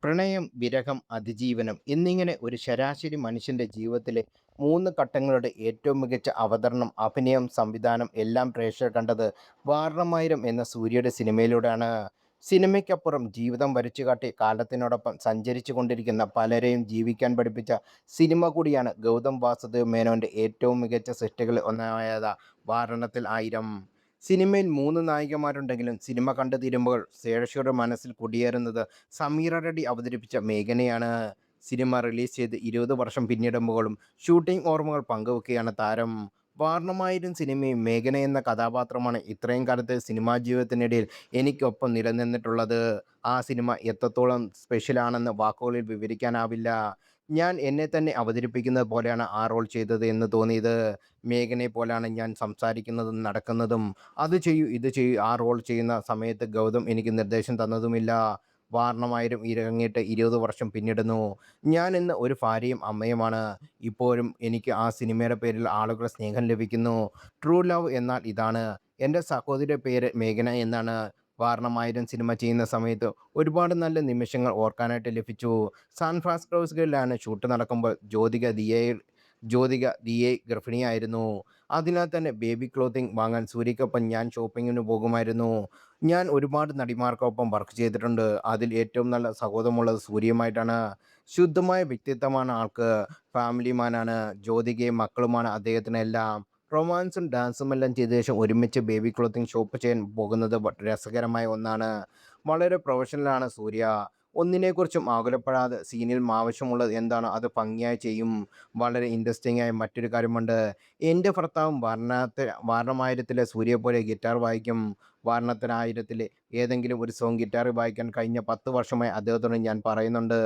പ്രണയം, വിരഹം, അതിജീവനം എന്നിങ്ങനെ ഒരു ശരാശരി മനുഷ്യന്റെ ജീവിതത്തിലെ 3 ഘട്ടങ്ങളുടെ ഏറ്റവും മികച്ച അവതരണം, അഭിനയം, സംവിധാനം എല്ലാം പ്രേക്ഷകർ കണ്ടത് വാരണമായിരം എന്ന സൂര്യയുടെ സിനിമയിലൂടെയാണ്. സിനിമയ്ക്കപ്പുറം ജീവിതം വരച്ചുകാട്ടി കാലത്തിനോടൊപ്പം സഞ്ചരിച്ചു കൊണ്ടിരിക്കുന്ന പലരെയും ജീവിക്കാൻ പഠിപ്പിച്ച സിനിമ കൂടിയാണ് ഗൗതം വാസുദേവ് മേനോന്റെ ഏറ്റവും മികച്ച സൃഷ്ടികളിൽ ഒന്നായത് വാരണത്തിൽ ആയിരം. സിനിമയിൽ 3 നായികമാരുണ്ടെങ്കിലും സിനിമ കണ്ടു തീരുമ്പോൾ പ്രേക്ഷകരുടെ മനസ്സിൽ കുടിയേറുന്നത് സമീറ റെഡ്ഡി അവതരിപ്പിച്ച മേഘനയാണ്. സിനിമ റിലീസ് ചെയ്ത് 20 വർഷം പിന്നിടുമ്പോഴും ഷൂട്ടിംഗ് ഓർമ്മകൾ പങ്കുവെക്കുകയാണ് താരം. വാരണമായിരം സിനിമയും മേഘന എന്ന കഥാപാത്രമാണ് ഇത്രയും കാലത്തെ സിനിമാ ജീവിതത്തിനിടയിൽ എനിക്കൊപ്പം നിലനിന്നിട്ടുള്ളത്. ആ സിനിമ എത്രത്തോളം സ്പെഷ്യലാണെന്ന് വാക്കുകളിൽ വിവരിക്കാനാവില്ല. ഞാൻ എന്നെ തന്നെ അവതരിപ്പിക്കുന്നത് പോലെയാണ് ആ റോൾ ചെയ്തത് എന്ന് തോന്നിയത്. മേഘനയെ പോലാണ് ഞാൻ സംസാരിക്കുന്നതും നടക്കുന്നതും. അത് ചെയ്യൂ, ഇത് ചെയ്യൂ. ആ റോൾ ചെയ്യുന്ന സമയത്ത് ഗൗതം എനിക്ക് നിർദ്ദേശം തന്നതുമില്ല. വാരണമായിരം ഇറങ്ങിയിട്ട് 20 വർഷം പിന്നിടുന്നു. ഞാൻ ഇന്ന് ഒരു ഭാര്യയും അമ്മയുമാണ്. ഇപ്പോഴും എനിക്ക് ആ സിനിമയുടെ പേരിൽ ആളുകളുടെ സ്നേഹം ലഭിക്കുന്നു. ട്രൂ ലവ് എന്നാൽ ഇതാണ്. എൻ്റെ സഹോദരിയുടെ പേര് മേഘന എന്നാണ്. വാരണമായിരം സിനിമ ചെയ്യുന്ന സമയത്ത് ഒരുപാട് നല്ല നിമിഷങ്ങൾ ഓർക്കാനായിട്ട് ലഭിച്ചു. സാൻ ഫ്രാൻസിസ്കോയിലാണ് ഷൂട്ട് നടക്കുമ്പോൾ ജ്യോതിക ദിയെ ഗർഭിണിയായിരുന്നു. അതിനാൽ തന്നെ ബേബി ക്ലോത്തിങ് വാങ്ങാൻ സൂര്യയ്ക്കൊപ്പം ഞാൻ ഷോപ്പിങ്ങിന് പോകുമായിരുന്നു. ഞാൻ ഒരുപാട് നടിമാർക്കൊപ്പം വർക്ക് ചെയ്തിട്ടുണ്ട്. അതിൽ ഏറ്റവും നല്ല സൗഹൃദമുള്ളത് സൂര്യയുമായിട്ടാണ്. ശുദ്ധമായ വ്യക്തിത്വമാണ് ആൾക്ക്. ഫാമിലി മാനാണ്. ജ്യോതികയും മക്കളുമാണ് അദ്ദേഹത്തിന് എല്ലാം. റൊമാൻസും ഡാൻസും എല്ലാം ചെയ്ത ശേഷം ഒരുമിച്ച് ബേബി ക്ലോത്തിങ് ഷോപ്പ് ചെയ്യാൻ പോകുന്നത് രസകരമായ ഒന്നാണ്. വളരെ പ്രൊഫഷണലാണ് സൂര്യ. ഒന്നിനെക്കുറിച്ചും ആകുലപ്പെടാതെ സീനിൽ ആവശ്യമുള്ളത് എന്താണോ അത് ഭംഗിയായി ചെയ്യും. വളരെ ഇൻട്രസ്റ്റിംഗ് ആയ മറ്റൊരു കാര്യമുണ്ട്. എൻ്റെ ഭർത്താവും വാരണമായിരത്തിലെ സൂര്യയെപ്പോലെ ഗിറ്റാർ വായിക്കും. വാരണത്തിനായിരത്തിലെ ഏതെങ്കിലും ഒരു സോങ് ഗിറ്റാറിൽ വായിക്കാൻ കഴിഞ്ഞ 10 വർഷമായി അദ്ദേഹത്തോട് ഞാൻ പറയുന്നുണ്ട്.